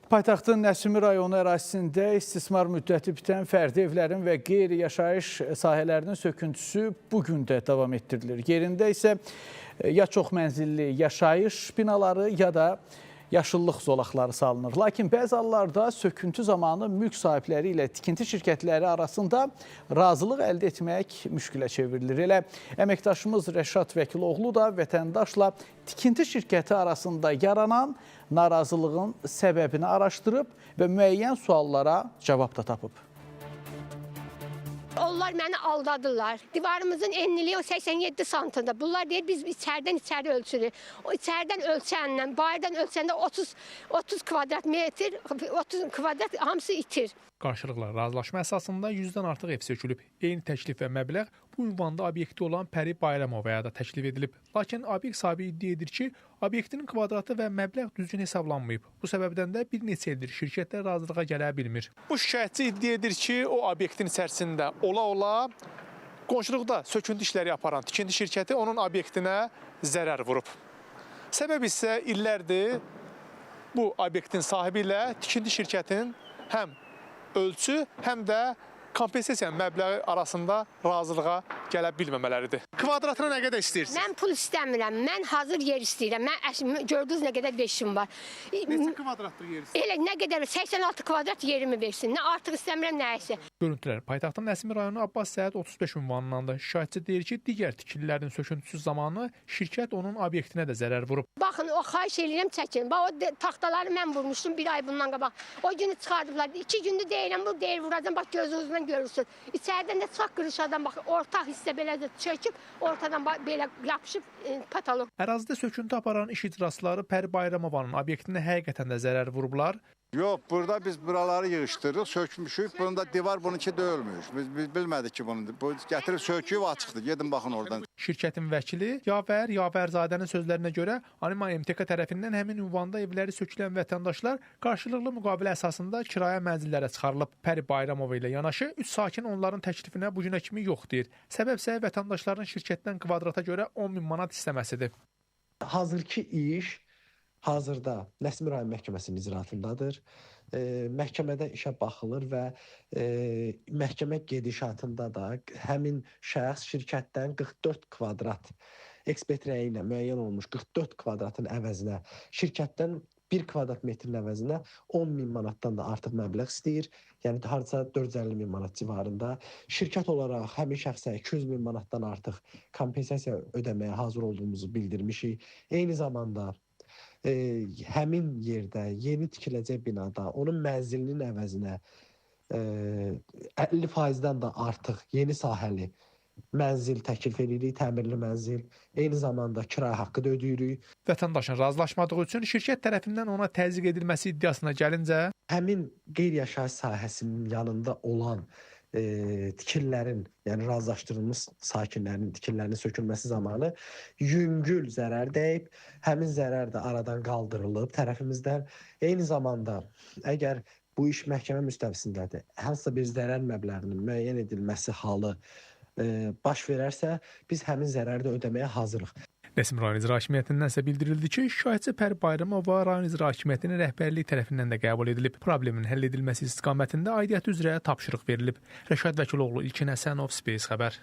Paytaxtın Nəsimi rayonu ərazisində istismar müddəti bitən fərdi evlərin və qeyri-yaşayış sahələrinin söküntüsü bugün də davam etdirilir. Yerində isə ya çox mənzilli yaşayış binaları ya da yaşıllıq zolaqları salınır. Lakin bəzi hallarda söküntü zamanı mülk sahibləri ilə tikinti şirkətləri arasında razılıq əldə etmək müşkilə çevrilir. Elə əməkdaşımız Rəşad Vəkiloğlu da vətəndaşla tikinti şirkəti arasında yaranan narazılığın səbəbini araşdırıb və müəyyən suallara cavab da tapıb. Onlar məni aldadılar. Divarımızın enliliği 87 santimdir. Bunlar deyir biz içərdən içəri ölçürük. O içərdən ölçənlə, bayırdan ölçəndə 30 kvadrat metr, 30 kvadrat hamısı itir. Qarşılıqla razılaşma əsasında 100-dən artıq ev sökülüb. Eyni təklif və məbləğ bu ünvanda obyekti olan Pəri Bayramovaya da təklif edilib. Lakin obyekt sahibi iddia edir ki, obyektinin kvadratı və məbləğ düzgün hesablanmayıb. Bu səbəbdən də bir neçə ildir şirkətlər razılığa gələ bilmir. Bu şikayətçi iddia edir ki, o obyektin içərisində ola-ola qonşuluqda söküntü işləri aparan tikinti şirkəti onun obyektinə zərər vurub. Səbəb isə illərdir bu obyektin sahibi ilə tikinti şirkətinin həm ölçü, həm də kompensasiya məbləği arasında razılığa gələ bilməmələridir. Kvadratına nə qədər istəyirsiniz? Mən pul istəmirəm, mən hazır yer istəyirəm. Mən gördünüz nə qədər beşim var. Neçə kvadratlıq yer istəyirsiniz? Elə nə qədər 86 kvadrat yerimi versin. Nə artıq istəmirəm, nə isə. Görüntülər paytaxtın Nəsimi rayonu Abbas Səhət 35 ünvanındandır. Şikayətçi deyir ki, digər tikililərin söküntüsü zamanı şirkət onun obyektinə də zərər vurub. Baxın, o xahiş edirəm çəkin. Bax, o taxtaları mən vurmuşdum bir ay bundan qabaq. O günü çıxardıblar. 2 gündür deyirəm, bu deyir vuracam. Bax, gözünüzdən görürsün. İçəridən də çox qırışadan bax, orta hissə belə də çöküb, ortadan belə yapışıb patolog. Ərazidə söküntü aparan iş icraçıları Pəri Bayramovanın obyektinə həqiqətən də zərər vurublar. Yox, burada biz buraları yığışdırırıq, sökmüşük. Bunda divar bununki döyülmüş. Biz bilmədik ki, bunu. Bu gətirib söküyüb açıqdır. Gedin baxın oradan. Şirkətin vəkili Yavərzadənin sözlərinə görə Anima MTK tərəfindən həmin ünvanda evləri sökülən vətəndaşlar qarşılıqlı müqavilə əsasında kirayə mənzillərə çıxarılıb. Pəri Bayramova ilə yanaşı 3 sakin onların təklifinə bu günə kimi yox deyir. Səbəb isə vətəndaşların şirkətdən kvadrata görə 10.000 manat istəməsidir. Hazırki iş hazırda Nəsimi rayon məhkəməsinin icraatındadır. Məhkəmədə işə baxılır və məhkəmə gedişatında da həmin şəxs şirkətdən 44 kvadrat ekspert rəyi ilə müəyyən olmuş 44 kvadratın əvəzinə şirkətdən 1 kvadrat metrin əvəzinə 10.000 manatdan da artıq məbləğ istəyir. Yəni harca 450.000 manat civarında. Şirkət olaraq həmin şəxsə 200.000 manatdan artıq kompensasiya ödəməyə hazır olduğumuzu bildirmişik. Eyni zamanda həmin yerdə yeni tikiləcək binada onun mənzilinin əvəzinə 50%-dən də artıq yeni sahəli mənzil təklif edirik, təmirli mənzil. Eyni zamanda kirayə haqqı da ödəyirik. Vətəndaşın razılaşmadığı üçün şirkət tərəfindən ona təzyiq edilməsi iddiasına gəlincə, həmin qeyri-yaşayış sahəsinin yanında olan tikililərin, yəni razılaşdırılmış sakinlərin tikililərinin sökülməsi zamanı yüngül zərər dəyib, həmin zərər də aradan qaldırılıb tərəfimizdən. Eyni zamanda əgər bu iş məhkəmə müstəvisindədir, hansısa bir zərər məbləğinin müəyyən edilməsi halı baş verərsə, biz həmin zərəri də ödəməyə hazırıq. Nəsimi rayon icra hakimiyyətindən isə bildirildi ki, şikayətçi Pəri Bayramova rayon icra hakimiyyətinin rəhbərliyi tərəfindən də qəbul edilib. Problemin həll edilməsi istiqamətində aidiyyəti üzrə tapşırıq verilib. Rəşad Vəkiloğlu, İlkin Həsənov, Space xəbər.